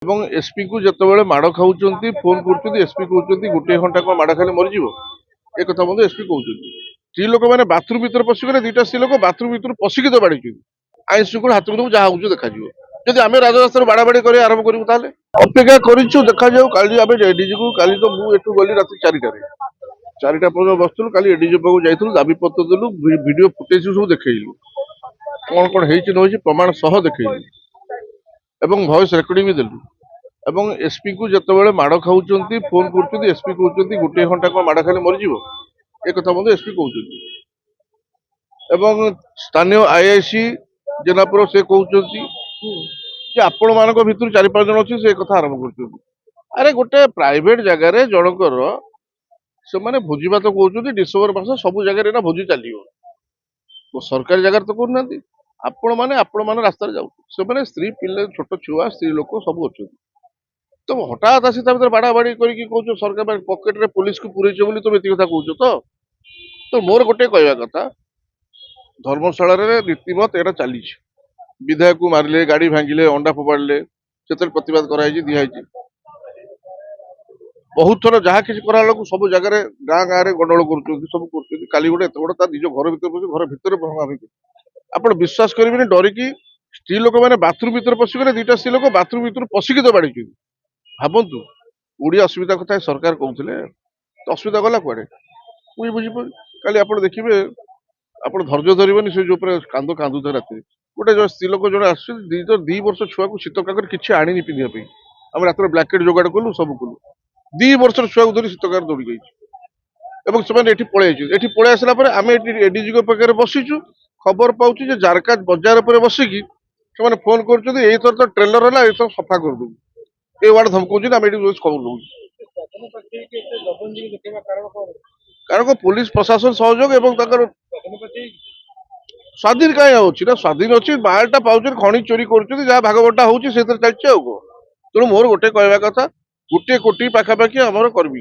ଏବଂ ଏସପି କୁ ଯେତେବେଳେ ମାଡ଼ ଖାଉଛନ୍ତି ଫୋନ କରୁଛନ୍ତି ଏସପି କହୁଛନ୍ତି ଗୋଟିଏ ଘଣ୍ଟା କଣ ମାଡ଼ ଖାଇଲେ ମରିଯିବ ଏ କଥା ମଧ୍ୟ ଏସପି କହୁଛନ୍ତି। ସ୍ତ୍ରୀ ଲୋକମାନେ ବାଥରୁମ ଭିତରେ ପଶିଗଲେ ଦିଟା ସ୍ତ୍ରୀ ଲୋକ ବାଥରୁମ ଭିତରୁ ପଶିକି ତ ବାଡିଛନ୍ତି। ଆଇନ ଶୃଙ୍ଖଳା ହାତକୁ ଯାହା ହଉଛି ଦେଖାଯିବ। ଯଦି ଆମେ ରାଜରାସ୍ତାରୁ ବାଡାବାଡି କରିବା ଆରମ୍ଭ କରିବୁ ତାହେଲେ ଅପେକ୍ଷା କରିଛୁ ଦେଖାଯାଉ। କାଲି ଆମେ ଏଡିଜିକୁ କାଲି ତ ମୁଁ ଏଠୁ ଗଲି ରାତି 4ଟା ପର୍ଯ୍ୟନ୍ତ ବସିଥିଲୁ। କାଲି ଏଡିଜି ପାଖକୁ ଯାଇଥିଲୁ, ଦାବିପତ୍ର ଦେଲୁ, ଭିଡିଓ ଫୁଟେଜ ସବୁ ଦେଖେଇଲୁ, କଣ ହେଇଛି ନ ହେଇଛି ପ୍ରମାଣ ସହ ଦେଖେଇଲୁ ଏବଂ ଭଏସ ରେକର୍ଡିଂ ବି ଦେଲୁ। ଏବଂ ଏସପି କୁ ଯେତେବେଳେ ମାଡ଼ ଖାଉଛନ୍ତି ଫୋନ କରୁଛନ୍ତି ଏସପି କହୁଛନ୍ତି ଗୋଟିଏ ଘଣ୍ଟା କଣ ମାଡ଼ ଖାଇଲେ ମରିଯିବ ଏ କଥା ମଧ୍ୟ ଏସପି କହୁଛନ୍ତି। ଏବଂ ସ୍ଥାନୀୟ ଆଇଆଇସି ଜେନାପୁର ସେ କହୁଛନ୍ତି ଯେ ଆପଣ ମାନଙ୍କ ଭିତରୁ 4-5 ଜଣ ଅଛି ସେ କଥା ଆରମ୍ଭ କରୁଛନ୍ତି। ଆରେ ଗୋଟେ ପ୍ରାଇଭେଟ ଜାଗାରେ ଜଣଙ୍କର ସେମାନେ ଭୋଜି ଭାତ କହୁଛନ୍ତି, ଡିସେମ୍ବର ମାସ ସବୁ ଜାଗାରେ ଏଇନା ଭୋଜି ଚାଲିବ, ସରକାରୀ ଜାଗାରେ ତ କରୁନାହାନ୍ତି। ଆପଣ ରାସ୍ତାରେ ଯାଉଛନ୍ତି, ସେମାନେ ସ୍ତ୍ରୀ ପିଲା ଛୋଟ ଛୁଆ ସ୍ତ୍ରୀ ଲୋକ ସବୁ ଅଛନ୍ତି। ତ ହଠାତ୍ ଆସି ତା ଭିତରେ ବାଡାବାଡି କରିକି କହୁଛ ସରକାର ପକେଟରେ ପୋଲିସକୁ ପୁରେଇଛ ବୋଲି ତମେ ଏତିକି କଥା କହୁଛ। ତ ମୋର ଗୋଟେ କହିବା କଥା, ଧର୍ମଶାଳାରେ ରୀତିମତ ଏଇଟା ଚାଲିଛି। ବିଧାୟକକୁ ମାରିଲେ, ଗାଡି ଭାଙ୍ଗିଲେ, ଅଣ୍ଡା ଫୋପାଡ଼ିଲେ, ସେଥିରେ ପ୍ରତିବାଦ କରାହେଇଛି, ଦିଆହେଇଛି। ବହୁତ ଥର ଯାହା କିଛି କରାବେଳକୁ ସବୁ ଜାଗାରେ ଗାଁରେ ଗଣ୍ଡଗୋଳ କରୁଛନ୍ତି, ସବୁ କରୁଛନ୍ତି। କାଲି ଗୋଟେ ଏତେ ବଡ ତା ନିଜ ଘର ଭିତରେ ପଶି ଘର ଭିତରେ ଭାଙ୍ଗି, ଆପଣ ବିଶ୍ୱାସ କରିବେନି, ଡରିକି ସ୍ତ୍ରୀ ଲୋକମାନେ ବାଥରୁମ ଭିତରେ ପଶିଗଲେ ଦିଟା ସ୍ତ୍ରୀ ଲୋକ ବାଥରୁମ ଭିତରୁ ପଶିକି ତ ବାଡିଛନ୍ତି। ଭାବନ୍ତୁ ଓଡିଆ ଅସୁବିଧା କଥା ସରକାର କହୁଥିଲେ, ଅସୁବିଧା ଗଲା କୁଆଡେ ମୁଁ ବୁଝିପାରୁନି। କାଲି ଆପଣ ଦେଖିବେ, ଆପଣ ଧୈର୍ଯ୍ୟ ଧରିବେନି, ସେ ଯୋଉ ଉପରେ କାନ୍ଦୁଥାଏ ରାତିରେ। ଗୋଟେ ସ୍ତ୍ରୀ ଲୋକ ଜଣେ ଆସୁଛନ୍ତି, 2 ବର୍ଷ ଛୁଆକୁ ଶୀତ କାକରେ କିଛି ଆଣିନି ପିନ୍ଧିବା ପାଇଁ, ଆମେ ରାତିରେ ବ୍ଲାଙ୍କେଟ ଯୋଗାଡ଼ କଲୁ, ସବୁ କଲୁ। 2 ବର୍ଷର ଛୁଆକୁ ଧରି ଶୀତ କାକରେ ଦୌଡିକି ଯାଇଛି ଏବଂ ସେମାନେ ଏଠି ପଳେଇ ଯାଇଛନ୍ତି। ଏଠି ପଳେଇ ଆସିଲା ପରେ ଆମେ ଏଠି ଏଡିଜିଙ୍କ ପାଖରେ ବସିଛୁ, ଖବର ପାଉଛୁ ଯେ ଜାରକା ବଜାର ଉପରେ ବସିକି ସେମାନେ ଫୋନ କରୁଛନ୍ତି ଏଇଥର ତ ଟ୍ରେଲର ହେଲା, ଏଇଥର ସଫା କରିଦବୁ, ଏଇ ୱାର୍ଡ ଧମକଉଛନ୍ତି। ଆମେ ଏଠି ଖବର ଦଉଛୁ। କାରଣ ପୋଲିସ ପ୍ରଶାସନ ସହଯୋଗ ଏବଂ ତାଙ୍କର ସ୍ୱାଧୀନ କାହିଁ ଅଛି ନା, ସ୍ୱାଧୀନ ଅଛି, ମାଲଟା ପାଉଛନ୍ତି, ଖଣି ଚୋରି କରୁଛନ୍ତି, ଯାହା ଭାଗବଟା ହଉଛି ସେଥିରେ ଚାଲିଛି ଆଉ କଣ। ତେଣୁ ମୋର ଗୋଟେ କହିବା କଥା, 1 କୋଟି ପାଖାପାଖି ଆମର କର୍ମୀ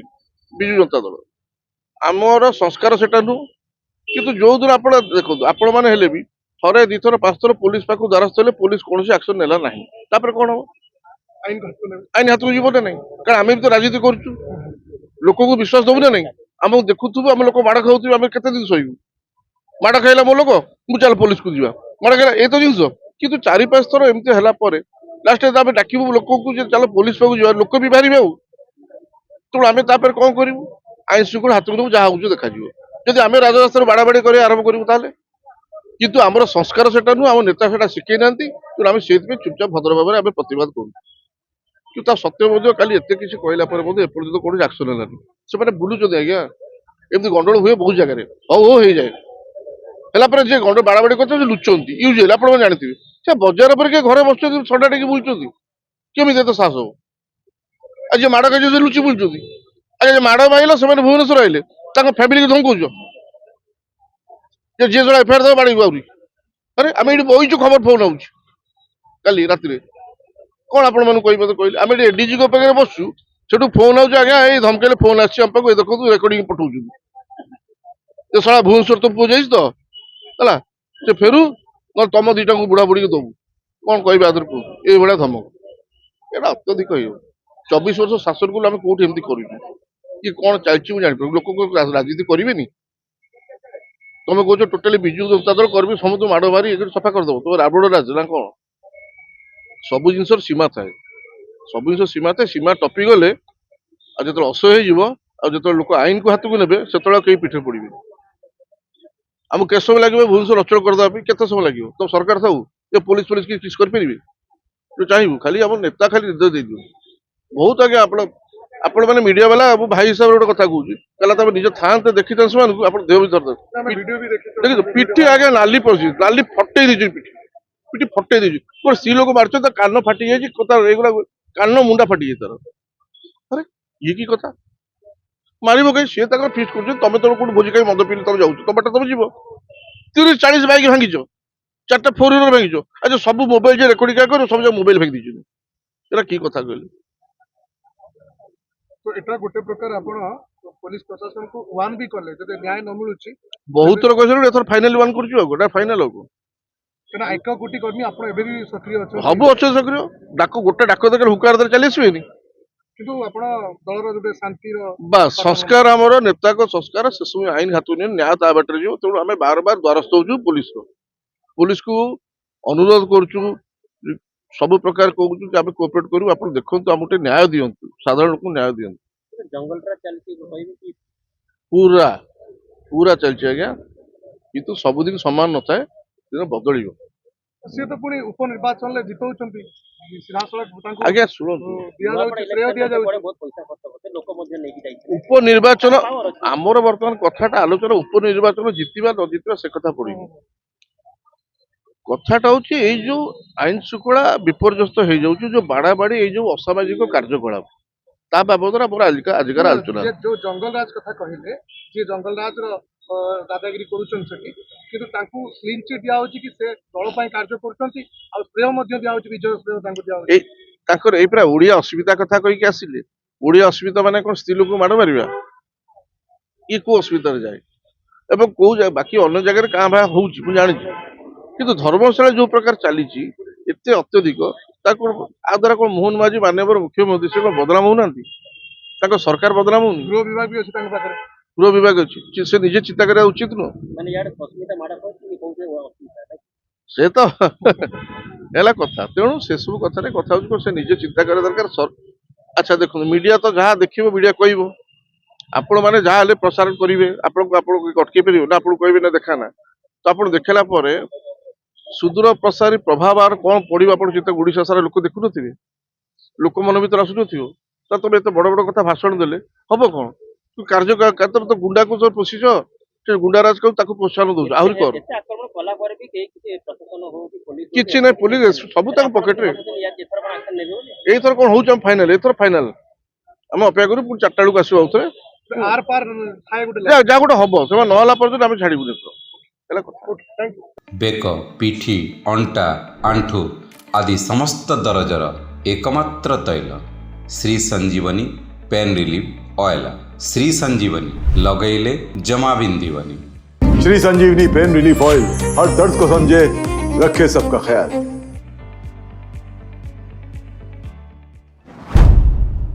ବିଜୁ ଜନତା ଦଳ, ଆମର ସଂସ୍କାର ସେଟା ନୁହଁ। କିନ୍ତୁ ଯୋଉଦିନ ଆପଣ ଦେଖନ୍ତୁ, ଆପଣ ମାନେ ହେଲେ ବି ଥରେ 2 ଥର 5 ଥର ପୋଲିସ ପାଖକୁ ଦ୍ୱାରସ୍ଥ ହେଲେ, ପୋଲିସ କୌଣସି ଆକ୍ସନ ନେଲା ନାହିଁ, ତାପରେ କଣ ହବ? ଆଇନ ହାତକୁ ଯିବ ନା ନାହିଁ? କାରଣ ଆମେ ବି ତ ରାଜନୀତି କରୁଛୁ, ଲୋକଙ୍କୁ ବିଶ୍ୱାସ ଦବୁ ନା ନାହିଁ? ଆମକୁ ଦେଖୁଥିବୁ, ଆମେ ଲୋକ ମାଡ ଖାଉଥିବୁ, ଆମେ କେତେ ଦିନ ସହିବୁ? ମାଡ ଖାଇଲା ମୋ ଲୋକ, ମୁଁ ଚାଲ ପୋଲିସକୁ ଯିବା, ମାଡ ଖାଇଲା, ଏଇ ତ ଜିନିଷ। କିନ୍ତୁ 4-5 ଥର ଏମିତି ହେଲା ପରେ ଲାଷ୍ଟରେ ଆମେ ଡାକିବୁ ଲୋକଙ୍କୁ ଯେ ଚାଲ ପୋଲିସ ପାଖକୁ ଯିବା, ଲୋକ ବି ବାହାରିବେ। ଆଉ ତେଣୁ ଆମେ ତାପରେ କଣ କରିବୁ? ଆଇନ ଶୃଙ୍ଖଳା ହାତକୁ ନେବୁ, ଯାହା ହଉଛି ଦେଖାଯିବ। ଯଦି ଆମେ ରାଜରାସ୍ତାରୁ ବାଡାବାଡି କରିବା ଆରମ୍ଭ କରିବୁ ତାହେଲେ, କିନ୍ତୁ ଆମର ସଂସ୍କାର ସେଟା ନୁହଁ, ଆମ ନେତା ସେଟା ଶିଖେଇ ନାହାନ୍ତି। ତେଣୁ ଆମେ ସେଇଥିପାଇଁ ଚୁପଚାପ ଭଦ୍ର ଭାବରେ ଆମେ ପ୍ରତିବାଦ କରୁଛୁ। କିନ୍ତୁ ତା ସତ୍ତ୍ୱେ ମଧ୍ୟ କାଲି ଏତେ କିଛି କହିଲା ପରେ ମଧ୍ୟ ଏପର୍ଯ୍ୟନ୍ତ କୌଣସି ଆକ୍ସନ ହେଲାନି। ସେମାନେ ବୁଲୁଛନ୍ତି ଆଜ୍ଞା, ଏମିତି ଗଣ୍ଡଗୋଳ ହୁଏ ବହୁତ ଜାଗାରେ, ହଉ ହେଇଯାଏ। ହେଲା ପରେ ଯିଏ ବାଡାବାଡି କରୁଛନ୍ତି ଲୁଚନ୍ତି, ୟୁଜୁଆଲି ଆପଣ ଜାଣିଥିବେ। ସେ ବଜାର ଉପରେ କିଏ ଘରେ ବସୁଛନ୍ତି, ଥଣ୍ଡା ଟିକେ ବୁଲୁଛନ୍ତି, କେମିତି ଏତେ ସାହସ ହବ? ଆଉ ଯିଏ ମାଡ ଖାଇଛନ୍ତି ଲୁଚି ବୁଲୁଛନ୍ତି। ଆଜ୍ଞା ମାଡ ମାଇଲ, ସେମାନେ ଭୁବନେଶ୍ୱର ଆଇଲେ, ତାଙ୍କ ଫ୍ୟାମିଲିକୁ ଧମକଉଛ ଯେ ଯିଏ ଜଣେ ଏଫଆଇଆର ଦେବ ବାଡେଇବୁ ଆହୁରି। ଆରେ ଆମେ ଏଠି ବଇଛୁ, ଖବର ଫୋନ ଆଉଛି କାଲି ରାତିରେ। କଣ ଆପଣ ମାନଙ୍କୁ କହିବି ମତେ କହିଲେ? ଆମେ ଏଠି ଏଡିଜିଙ୍କ ପାଖରେ ବସଛୁ, ସେଠୁ ଫୋନ ଆଉଛି, ଆଜ୍ଞା ଏଇ ଧମକେଇଲେ ଫୋନ ଆସିଛି ଆମ ପାଖକୁ, ଏ ଦେଖନ୍ତୁ ରେକର୍ଡିଂ ପଠଉଛନ୍ତି। ଏ ଶଳା ଭୁବନେଶ୍ୱର ତ ପୁଅ ଯାଇଛି ତ ହେଲା, ସେ ଫେରୁ, ନହେଲେ ତମ ଦିଟାଙ୍କୁ ବୁଢା ବୁଢୀକି ଦବୁ। କଣ କହିବେ ଆଧରେ କୁହନ୍ତୁ? ଏଇଭଳିଆ ଧମକ, ଏଇଟା ଅତ୍ୟଧିକ ହେଇଯାଉଛି। 24 ବର୍ଷ ଶାସନ କଲେ ଆମେ କୋଉଠି ଏମିତି କରିବୁ? କି କଣ ଚାଲିଛି ମୁଁ ଜାଣିପାରୁନି। ଲୋକ ରାଜନୀତି କରିବେନି? ତମେ କହୁଛ ଟୋଟାଲି ବିଜୁ ଜନତା ଦଳ କର୍ମୀ ସମସ୍ତଙ୍କୁ ମାଡ ମାରି ଏଠି ସଫା କରିଦବ, ତମେ ରାବଣ ରାଜ ନା କଣ? ସବୁ ଜିନିଷର ସୀମା ଥାଏ, ସବୁ ଜିନିଷ ସୀମା ଥାଏ। ସୀମା ଟପି ଗଲେ ଆଉ ଯେତେବେଳେ ଅସହ୍ୟ ହେଇଯିବ, ଆଉ ଯେତେବେଳେ ଲୋକ ଆଇନକୁ ହାତକୁ ନେବେ, ସେତେବେଳେ ଆଉ କେହି ପିଠରେ ପଡିବେନି। ଆମକୁ କେତେ ସମୟ ଲାଗିବ ଭୁବନେଶ୍ୱର ଅଚଳ କରିଦେବା ପାଇଁ? କେତେ ସମୟ ଲାଗିବ? ତ ସରକାର ଥାଉ, ଏ ପୋଲିସ କିଛି କରିପାରିବେ? ଚାହିଁବୁ ଖାଲି ଆମ ନେତା ଖାଲି ନିର୍ଦ୍ଦେଶ ଦେଇଦିଅନ୍ତୁ। ବହୁତ ଆଜ୍ଞା ଆପଣ ମାନେ ମିଡିଆ ବାଲା, ମୁଁ ଭାଇ ହିସାବରେ ଗୋଟେ କଥା କହୁଛି, କହିଲା ତମେ ନିଜ ଥାଆନ୍ତେ ଦେଖିଥାନ୍ତେ ସେମାନଙ୍କୁ, ଆପଣ ଦେହ ବି ଦେଖନ୍ତୁ ପିଠି ଆଜ୍ଞା ନାଲି ପଡିଛି, ନାଲି ଫଟେଇ ଦେଇଛି ପିଠି, ପିଠି ଫଟେଇ ଦେଇଛି। ଗୋଟେ ସ୍ତ୍ରୀ ଲୋକ ମାରୁଛନ୍ତି, ତା କାନ ଫାଟି ଯାଇଛି, ଏଇଗୁলা କାନ ମୁଣ୍ଡା ଫାଟି ଯାଇଛି ତାର। ଆରେ ଇଏ କି କଥା? ମାରିବ କାହିଁ? ସିଏ ତାଙ୍କର ଫିଷ୍ଟ କରୁଛନ୍ତି, ତମେ କୋଉଠି ଭୋଜି ଖାଇ ମଦ ପିଇଲେ ତମେ ଯାଉଛ, ତମ ବାଟ ତମେ ଯିବ। 30-40 ବାଇକ୍ ଭାଙ୍ଗିଛ, 4ଟା 4 ହ୍ୱିଲର ଭାଙ୍ଗିଛ, ଆଚ୍ଛା ସବୁ ମୋବାଇଲ ଯେ ରେକର୍ଡିଂ କରିବ, ସବୁ ଯାକ ମୋବାଇଲ ଭାଙ୍ଗି ଦେଇଛନ୍ତି। ଏଟା କି କଥା କହିଲେ? ତ ଏଟା ଗୋଟେ ପ୍ରକାର ଆପଣ ପୋଲିସ ପ୍ରଶାସନକୁ ୱାର୍ନ ବି କଲେ, ଯଦି ନ୍ୟାୟ ନ ମିଳୁଛି। ବହୁତ ଥର କହିସାରିଲୁ, ଏଥର ଫାଇନାଲ ୱାର୍ନ କରୁଛୁ, ଆଉ ଗୋଟା ଫାଇନାଲ ଆଉ କାରଣ ଏକ କୋଟି କର୍ମୀ ଆପଣ ଏବେ ବି ସକ୍ରିୟ ଅଛନ୍ତି ସବୁ ଅଛନ୍ତି ସକ୍ରିୟ। ଗୋଟେ ଡାକ ଦରକାର ହୁକାର ଧରି ଚାଲି ଆସିବେନି। କିନ୍ତୁ ଆପଣ ଦଳର ଗୋଟେ ଶାନ୍ତିର ବା ସଂସ୍କାର ଆମର ନେତାଙ୍କ ସଂସ୍କାର ସେସବୁ ଆଇନ ହାତକୁ ନିଏ, ନ୍ୟାୟ ତା ବାଟରେ ଯିବ। ତେଣୁ ଆମେ ବାର ଦ୍ୱାରସ୍ଥ ହଉଛୁ ପୁଲିସକୁ ଅନୁରୋଧ କରୁଛୁ, ସବୁ ପ୍ରକାର କହୁଛୁ ଯେ ଆମେ କୋଅପରେଟ କରିବୁ। ଆପଣ ଦେଖନ୍ତୁ, ଆମକୁ ଟିକେ ନ୍ୟାୟ ଦିଅନ୍ତୁ, ସାଧାରଣ ଲୋକଙ୍କୁ ନ୍ୟାୟ ଦିଅନ୍ତୁ। ପୁରା ଚାଲିଛି ଆଜ୍ଞା, କିନ୍ତୁ ସବୁଦିନ ସମାନ ନଥାଏ, ଦିନ ବଦଳିବ। ସିଏ ତ ପୁଣି ଉପନିର୍ବାଚନରେ ଜିତଉଛନ୍ତି, ସିଧାସଳଖ ତାଙ୍କୁ ଆଜ୍ଞା ଶୁଣନ୍ତୁ, ଦିଆଯାଉଛି, ଶ୍ରେୟ ଦିଆଯାଉଛି। ଉପନିର୍ବାଚନ ଆମର ବର୍ତ୍ତମାନ କଥାଟା ଆଲୋଚନା ଉପନିର୍ବାଚନ ଜିତିବା ନ ଜିତିବା ସେ କଥା ପଡିନି। କଥାଟା ହଉଛି ଏଇ ଯୋଉ ଆଇନ ଶୃଙ୍ଖଳା ବିପର୍ଯ୍ୟସ୍ତ ହେଇଯାଉଛି, ଯୋଉ ବାଡାବାଡି, ଏଇ ଯୋଉ ଅସାମାଜିକ କାର୍ଯ୍ୟକଳାପ, ତା ବାବଦରେ ଆମର ଆଜିକାର ଆଲୋଚନା। ଯୋଉ ଜଙ୍ଗଲରାଜ କଥା କହିଲେ, ଯିଏ ଜଙ୍ଗଲରାଜର ଦାଦାଗିରି କରୁଛନ୍ତି ସେଠି, କିନ୍ତୁ ତାଙ୍କୁ କ୍ଲିନ୍ ଚିଟ୍ ଦିଆହଉଛି କି ସେ ଦଳ ପାଇଁ କାର୍ଯ୍ୟ କରୁଛନ୍ତି, ଆଉ ଶ୍ରେୟ ମଧ୍ୟ ଦିଆହଉଛି, ବିଜୟ ଶ୍ରେୟ ତାଙ୍କୁ ଦିଆହଉଛି। ତାଙ୍କର ଏଇ ପୁରା ଓଡିଆ ଅସ୍ମିତା କଥା କହିକି ଆସିଲେ। ଓଡିଆ ଅସ୍ମିତା ମାନେ କଣ ସ୍ତ୍ରୀ ଲୋକଙ୍କୁ ମାଡ ମାରିବା? ଇଏ କୋଉ ଅସ୍ମିତାରେ ଯାଏ? ଏବଂ ବାକି ଅନ୍ୟ ଜାଗାରେ କାଁ ଭାଁ ହଉଛି ମୁଁ ଜାଣିଛି, କିନ୍ତୁ ଧର୍ମଶାଳା ଯୋଉ ପ୍ରକାର ଚାଲିଛି ଏତେ ଅତ୍ୟଧିକ, ତାକୁ ଆ ଦ୍ୱାରା କଣ ମୋହନ ମାଝୀ ମାନ୍ୟବର ମୁଖ୍ୟମନ୍ତ୍ରୀ ସେ କଣ ବଦନାମ ହଉନାହାନ୍ତି? ତାଙ୍କ ସରକାର ବଦନାମ ହଉନି? ଗୃହ ବିଭାଗ ବି ଅଛି ତାଙ୍କ ପାଖରେ, ଗୃହ ବିଭାଗ ଅଛି, ସେ ନିଜେ ଚିନ୍ତା କରିବା ଉଚିତ ନୁହଁ? ସେ ତ ହେଲା କଥା। ତେଣୁ ସେସବୁ କଥାରେ କଥା ହଉଛି ସେ ନିଜେ ଚିନ୍ତା କରିବା ଦରକାର। ଆଚ୍ଛା ଦେଖନ୍ତୁ, ମିଡିଆ ତ ଯାହା ଦେଖିବ ମିଡିଆ କହିବ, ଆପଣ ମାନେ ଯାହା ହେଲେ ପ୍ରସାରଣ କରିବେ, ଆପଣଙ୍କୁ ଅଟକେଇ ପାରିବେ ନା? ଆପଣଙ୍କୁ କହିବେ ନା ଦେଖା ନା, ତ ଆପଣ ଦେଖେଇଲା ପରେ ସୁଦୂର ପ୍ରସାରୀ ପ୍ରଭାବ ଆର କଣ ପଡିବ ଆପଣ ଚିନ୍ତା, ଓଡିଶା ସାରା ଲୋକ ଦେଖୁନଥିବେ, ଲୋକ ମନ ଭିତରେ ଆସୁନଥିବ, ତ ତମେ ଏତେ ବଡ ବଡ କଥା ଭାଷଣ ଦେଲେ ହବ କଣ? ତମେ ତ ଗୁଣ୍ଡାକୁ ତ ପୋଷିଛ, ସେ ଗୁଣ୍ଡାରାଜ କରୁ, ତାକୁ ପ୍ରୋତ୍ସାହନ ଦଉଛ, ଆହୁରି କର। କିଛି ନାହିଁ, ପୋଲିସ ସବୁ ତାଙ୍କ ପକେଟରେ। ଏଇଥର କଣ ହଉଛି ଆମ ଫାଇନାଲ, ଏଥର ଫାଇନାଲ ଆମେ ଅପେକ୍ଷା କରୁ, ପୁଣି 4ଟା ବେଳକୁ ଆସିବ ଆଉଥରେ, ଆର ପାର ଥାଏ ଗୋଟେ ଯାହା ଗୋଟେ ହବ, ସେମାନେ ନହେଲା ପର୍ଯ୍ୟନ୍ତ ଆମେ ଛାଡିବୁନି ଏଥର, ହେଲା କଥା। ବେକ, ପିଠି, ଅଣ୍ଟା, ଆଣ୍ଠୁ ଆଦି ସମସ୍ତ ଦରଜର ଏକମାତ୍ର ତୈଳ Shri Sanjeevani pain relief oil. Shri Sanjeevani ଲଗେଇଲେ ଜମା बिंदीवनी। Shri Sanjeevani pain relief oil हर दर्द को समझे, रखे सबका ख्याल।